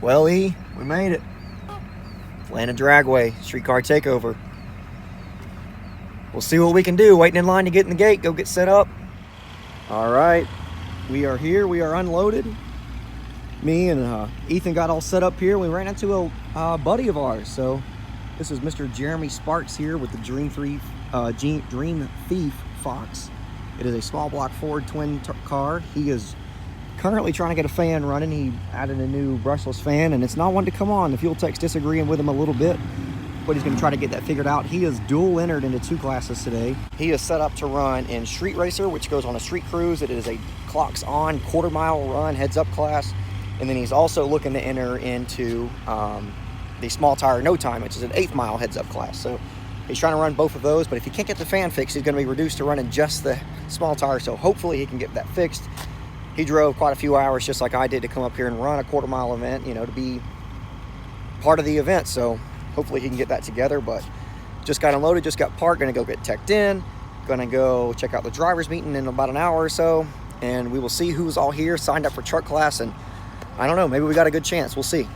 Well, E, we made it. Atlanta Dragway, Street Car Takeover. We'll see what we can do. Waiting in line to get in the gate, go get set up. All right, we are here. We are unloaded. Me and Ethan got all set up here. We ran into a buddy of ours. So this is Mr. Jeremy Sparks here with the Dream Thief Fox. It is a small block Ford twin car. He is currently trying to get a fan running. He added a new brushless fan and it's not wanting to come on. The fuel tech's disagreeing with him a little bit, but he's going to try to get that figured out. He is dual entered into 2 classes today. He is set up to run in Street Racer, which goes on a street cruise. It is a clocks on quarter-mile run heads up class. And then he's also looking to enter into the small tire no time, which is an 8th mile heads up class. So he's trying to run both of those, but if he can't get the fan fixed, he's going to be reduced to running just the small tire. So hopefully he can get that fixed. He drove quite a few hours just like I did to come up here and run a quarter-mile event, you know, to be part of the event. So hopefully he can get that together, but just got unloaded, just got parked, gonna go get teched in, gonna go check out the driver's meeting in about an hour or so, and we will see who's all here, signed up for truck class, and I don't know, maybe we got a good chance, we'll see.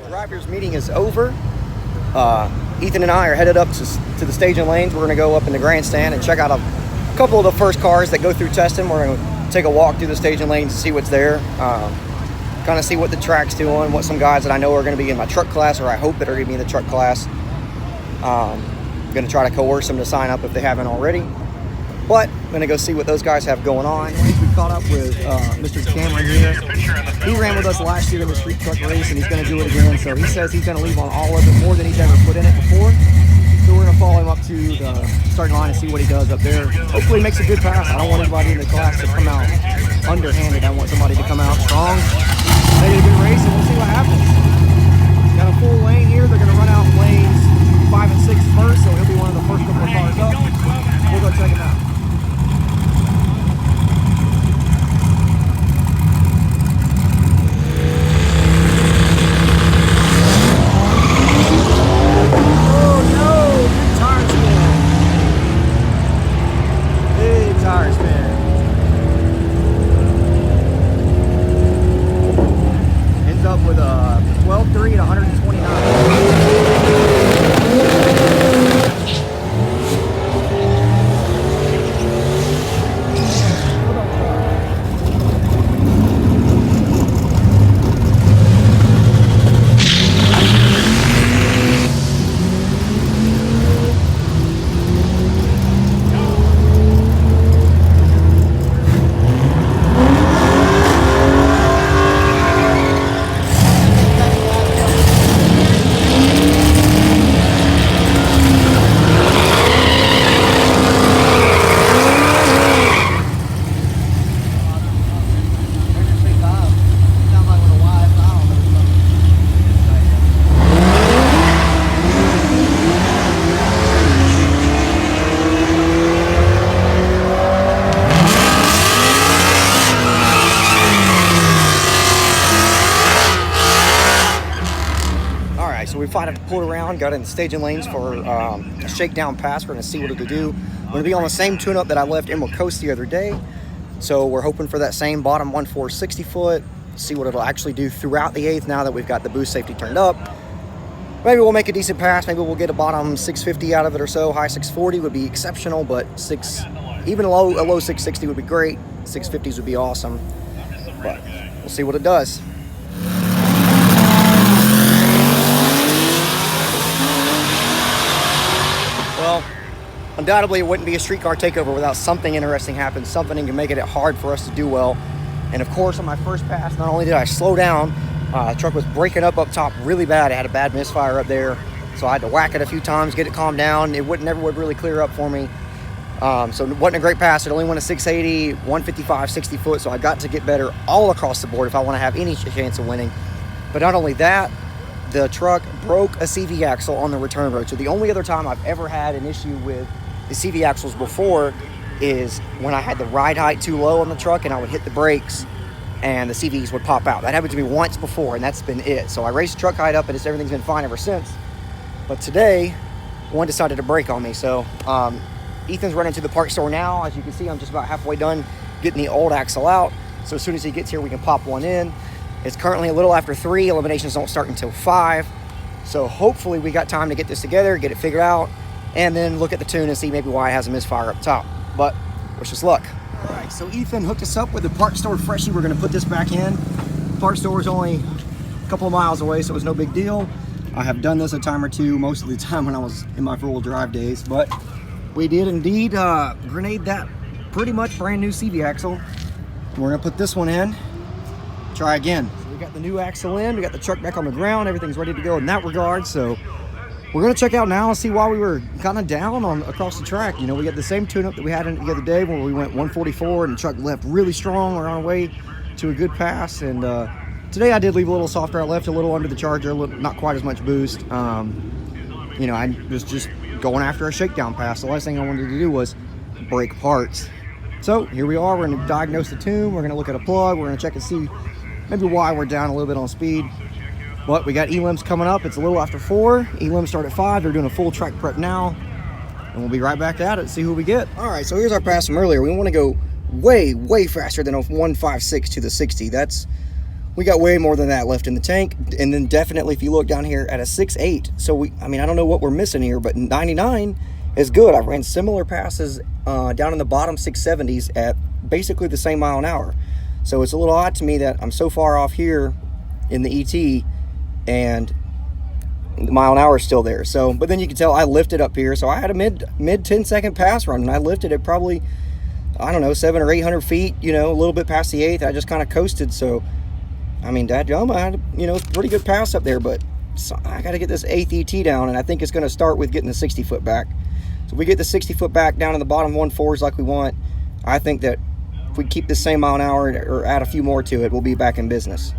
Drivers meeting is over. Ethan and I are headed up to the staging lanes. We're going to go up in the grandstand and check out a couple of the first cars that go through testing. We're going to take a walk through the staging lanes and see what's there. Kind of see what the track's doing, what some guys that I know are going to be in my truck class, or I hope that are going to be in the truck class. I'm going to try to coerce them to sign up if they haven't already. But I'm going to go see what those guys have going on. We caught up with Mr. Cameron here. He ran with us last year in the street truck race, and he's going to do it again. So he says he's going to leave on all of it, more than he's ever put in it before. So we're going to follow him up to the starting line and see what he does up there. Hopefully he makes a good pass. I don't want anybody in the class to come out underhanded. I want somebody to come out strong, ready to get a race, and we'll see what happens. Got a full lane here. They're going to run out lanes 5 and 6 first, so he'll be one of the first couple of cars up. We'll go check him out. With a 12.3 at 129. So we finally pulled around, got in the staging lanes for a shakedown pass. We're going to see what it'll do. We're going to be on the same tune-up that I left Emerald Coast the other day. So we're hoping for that same bottom 1.4 60-foot, see what it'll actually do throughout the 8th now that we've got the boost safety turned up. Maybe we'll make a decent pass. Maybe we'll get a bottom 650 out of it or so. High 640 would be exceptional, but even a low 660 would be great. 650s would be awesome. But we'll see what it does. Well, undoubtedly it wouldn't be a street car takeover without something interesting happen, something to make it hard for us to do well. And of course, on my first pass, not only did I slow down, the truck was breaking up top really bad. It had a bad misfire up there, so I had to whack it a few times, get it calmed down. It never would really clear up for me. So it wasn't a great pass. It only went a 680, 155, 60 foot. So I got to get better all across the board if I want to have any chance of winning. But not only that, the truck broke a CV axle on the return road. So the only other time I've ever had an issue with the CV axles before is when I had the ride height too low on the truck and I would hit the brakes and the CVs would pop out. That happened to me once before, and that's been it. So I raised the truck height up, and everything's been fine ever since. But today, one decided to break on me. So Ethan's running to the parts store now. As you can see, I'm just about halfway done getting the old axle out. So as soon as he gets here, we can pop one in. It's currently a little after 3. Eliminations don't start until 5. So hopefully we got time to get this together, get it figured out, and then look at the tune and see maybe why it has a misfire up top. But wish us luck. All right, so Ethan hooked us up with the parts store freshie. We're gonna put this back in. Parts store is only a couple of miles away, so it was no big deal. I have done this a time or two, most of the time when I was in my four-wheel drive days, but we did indeed grenade that pretty much brand new CV axle. We're gonna put this one in, try again. So we got the new axle in, we got the truck back on the ground, everything's ready to go in that regard. So we're gonna check out now and see why we were kind of down on across the track. You know, we got the same tune-up that we had the other day when we went 144 and the truck left really strong. We're on our way to a good pass, and today I did leave a little softer. I left a little under the charger, not quite as much boost. You know, I was just going after a shakedown pass. The last thing I wanted to do was break parts. So here we are. We're going to diagnose the tune. We're going to look at a plug. We're going to check and see maybe why we're down a little bit on speed. But we got elims coming up. It's a little after 4. Elims start at 5. They're doing a full track prep now, and we'll be right back at it, see who we get. All right, so here's our pass from earlier. We want to go way faster than a 156 to the 60. We got way more than that left in the tank. And then definitely if you look down here at a 6.8, so I mean, I don't know what we're missing here, but 99 is good. I ran similar passes down in the bottom 670s at basically the same mile an hour. So it's a little odd to me that I'm so far off here in the ET and the mile an hour is still there. So, but then you can tell I lifted up here. So I had a mid 10-second pass run, and I lifted it probably, I don't know, 700 or 800 feet, you know, a little bit past the 8th. I just kind of coasted. So I mean, dadgum, I had, you know, pretty good pass up there, but I got to get this 8th ET down, and I think it's going to start with getting the 60 foot back. So if we get the 60 foot back down in the bottom 1/4s like we want, I think that if we keep the same mile an hour or add a few more to it, we'll be back in business.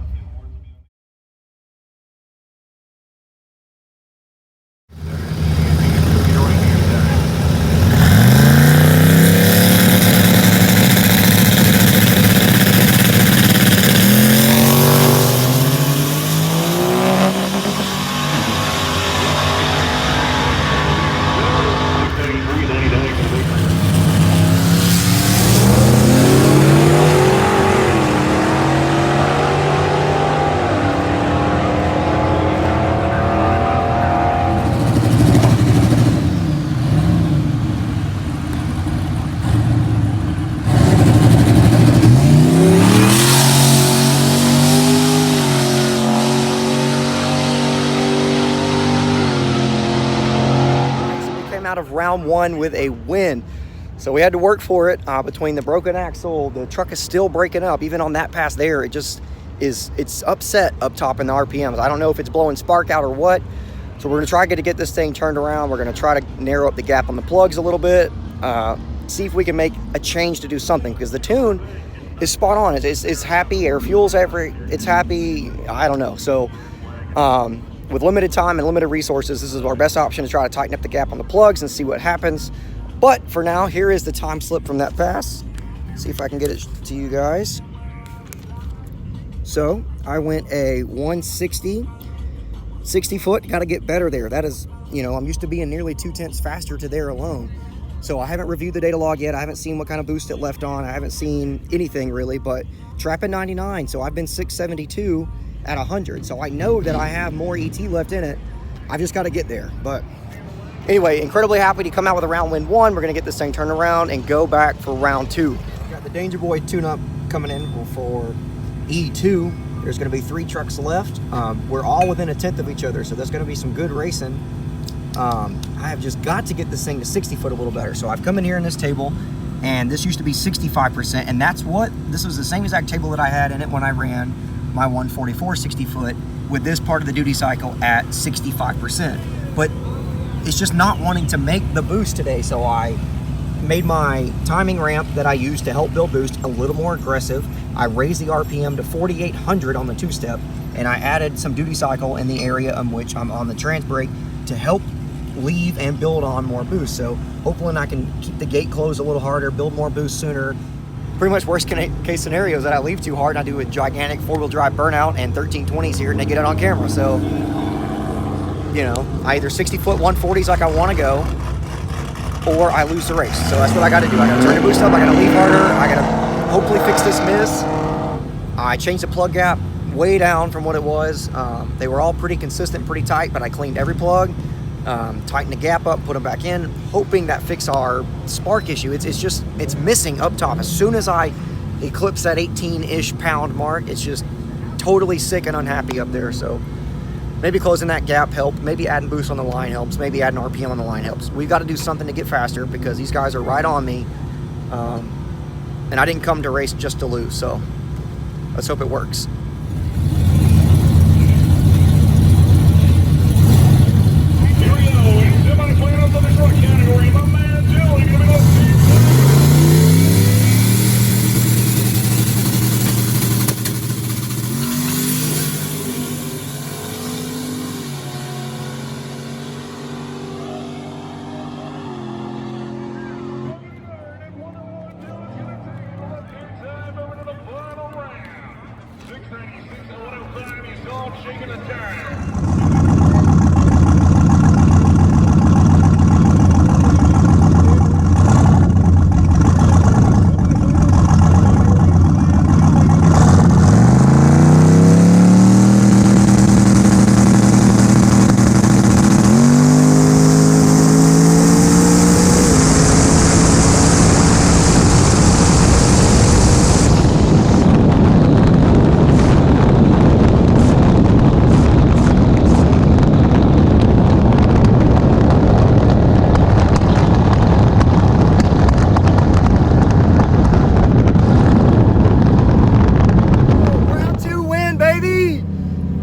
Out of round 1 with a win. So we had to work for it between the broken axle. The truck is still breaking up. Even on that pass there, it just is, it's upset up top in the RPMs. I don't know if it's blowing spark out or what. So we're gonna try to get this thing turned around. We're gonna try to narrow up the gap on the plugs a little bit, see if we can make a change to do something, because the tune is spot on. It's happy, air fuel's it's happy, I don't know. So with limited time and limited resources, this is our best option to try to tighten up the gap on the plugs and see what happens. But for now, here is the time slip from that pass. See if I can get it to you guys. So I went a 160, 60 foot. Got to get better there. That is, you know, I'm used to being nearly 2/10 faster to there alone. So I haven't reviewed the data log yet. I haven't seen what kind of boost it left on. I haven't seen anything really, but trapping 99. So I've been 672 at 100. So I know that I have more ET left in it. I've just got to get there. But anyway, incredibly happy to come out with a round win 1. We're going to get this thing turned around and go back for round 2. Got the Danger Boy tune-up coming in for E2. There's going to be 3 trucks left. We're all within a 1/10 of each other, so there's going to be some good racing. I have just got to get this thing to 60 foot a little better. So I've come in here in this table, and this used to be 65%, and this was the same exact table that I had in it when I ran my 144 60 foot with this part of the duty cycle at 65%. But it's just not wanting to make the boost today, so I made my timing ramp that I use to help build boost a little more aggressive. I raised the RPM to 4,800 on the two-step, and I added some duty cycle in the area in which I'm on the trans brake to help leave and build on more boost. So hopefully I can keep the gate closed a little harder, build more boost sooner. Pretty much worst case scenario is that I leave too hard and I do a gigantic four-wheel drive burnout and 1320s here and they get it on camera. So, you know, I either 60-foot 140s like I want to go, or I lose the race. So that's what I got to do. I got to turn the boost up, I got to leave harder, I got to hopefully fix this miss. I changed the plug gap way down from what it was. They were all pretty consistent, pretty tight, but I cleaned every plug. Tighten the gap up, put them back in, hoping that fix our spark issue. It's missing up top. As soon as I eclipse that 18-ish pound mark, it's just totally sick and unhappy up there. So maybe closing that gap helped. Maybe adding boost on the line helps. Maybe adding RPM on the line helps. We've got to do something to get faster because these guys are right on me. And I didn't come to race just to lose. So let's hope it works.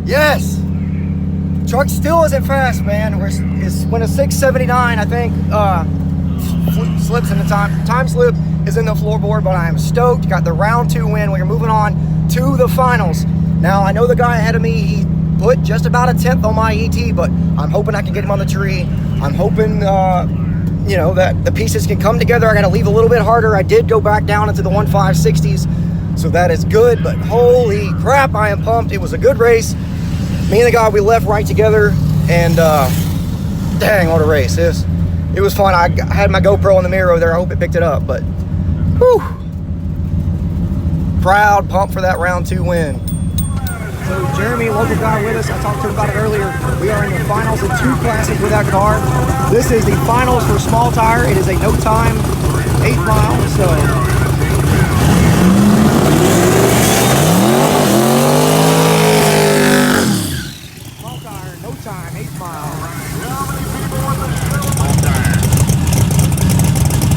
Yes! Truck still isn't fast, man. It's when a 679, I think, slips in the time slip is in the floorboard, but I am stoked. Got the round 2 win. We are moving on to the finals. Now, I know the guy ahead of me, he put just about a 10th on my ET, but I'm hoping I can get him on the tree. I'm hoping, you know, that the pieces can come together. I got to leave a little bit harder. I did go back down into the 1.560s, so that is good, but holy crap, I am pumped. It was a good race. Me and the guy, we left right together, and dang, what a race. It was fun. I had my GoPro in the mirror over there. I hope it picked it up, but whew. Proud, pumped for that round 2 win. So Jeremy, local guy with us, I talked to him about it earlier. We are in the finals in 2 classes with that car. This is the finals for small tire. It is a no time 8 mile, so. Time, 8 miles. How many people in the show out there?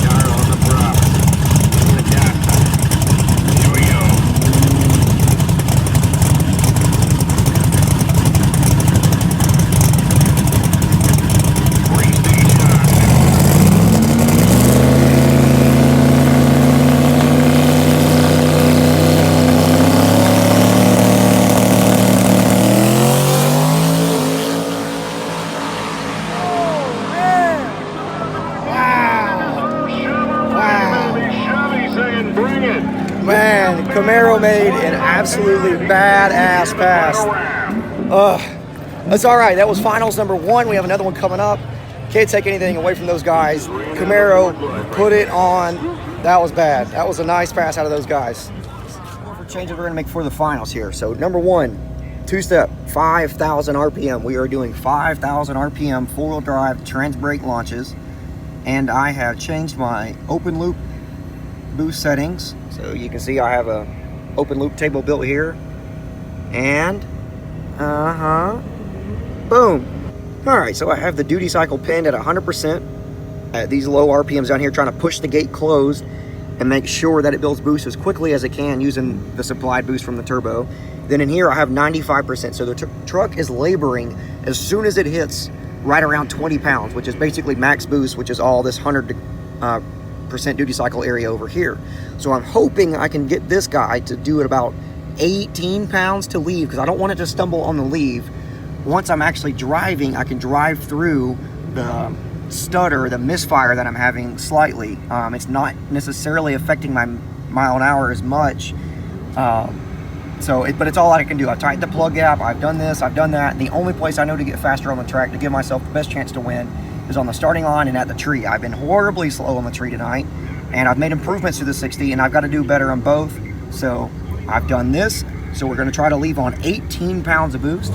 Car on the prop. The gas. Here we go. Race Man, Camaro made an absolutely badass pass. That's all right. That was finals number 1. We have another one coming up. Can't take anything away from those guys. Camaro put it on. That was bad. That was a nice pass out of those guys. For changes we're going to make for the finals here. So number 1, 2-step, 5,000 RPM. We are doing 5,000 RPM 4-wheel drive trans brake launches. And I have changed my open loop boost settings. So you can see I have a open loop table built here, and boom. All right, so I have the duty cycle pinned at 100% at these low RPMs down here, trying to push the gate closed and make sure that it builds boost as quickly as it can using the supplied boost from the turbo. Then in here I have 95%, so the truck is laboring as soon as it hits right around 20 pounds, which is basically max boost, which is all this 100 percent duty cycle area over here. So I'm hoping I can get this guy to do it about 18 pounds to leave, because I don't want it to stumble on the leave. Once I'm actually driving, I can drive through the stutter, the misfire that I'm having slightly. It's not necessarily affecting my mile an hour as much. But it's all I can do. I've tightened the plug gap, I've done this, I've done that. And the only place I know to get faster on the track to give myself the best chance to win is on the starting line and at the tree. I've been horribly slow on the tree tonight, and I've made improvements to the 60, and I've got to do better on both. So I've done this. So we're going to try to leave on 18 pounds of boost.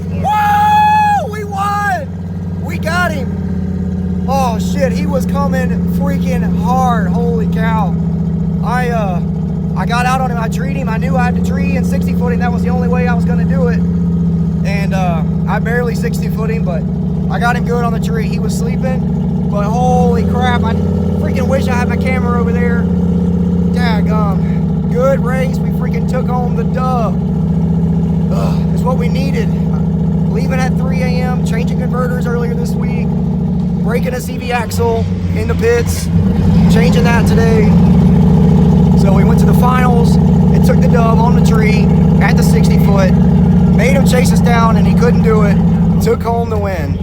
Woo! We won! We got him! Oh shit, he was coming freaking hard. Holy cow. I got out on him, I treed him, I knew I had to tree and 60 foot him. That was the only way I was gonna do it. And I barely 60 foot him, but I got him good on the tree. He was sleeping, but holy crap, I freaking wish I had my camera over there. Daggum. Good race, we freaking took home the dub. It's what we needed. Leaving at 3 a.m., changing converters earlier this week, breaking a CV axle in the pits, changing that today. So we went to the finals and took the dub on the tree at the 60 foot, made him chase us down and he couldn't do it, took home the win.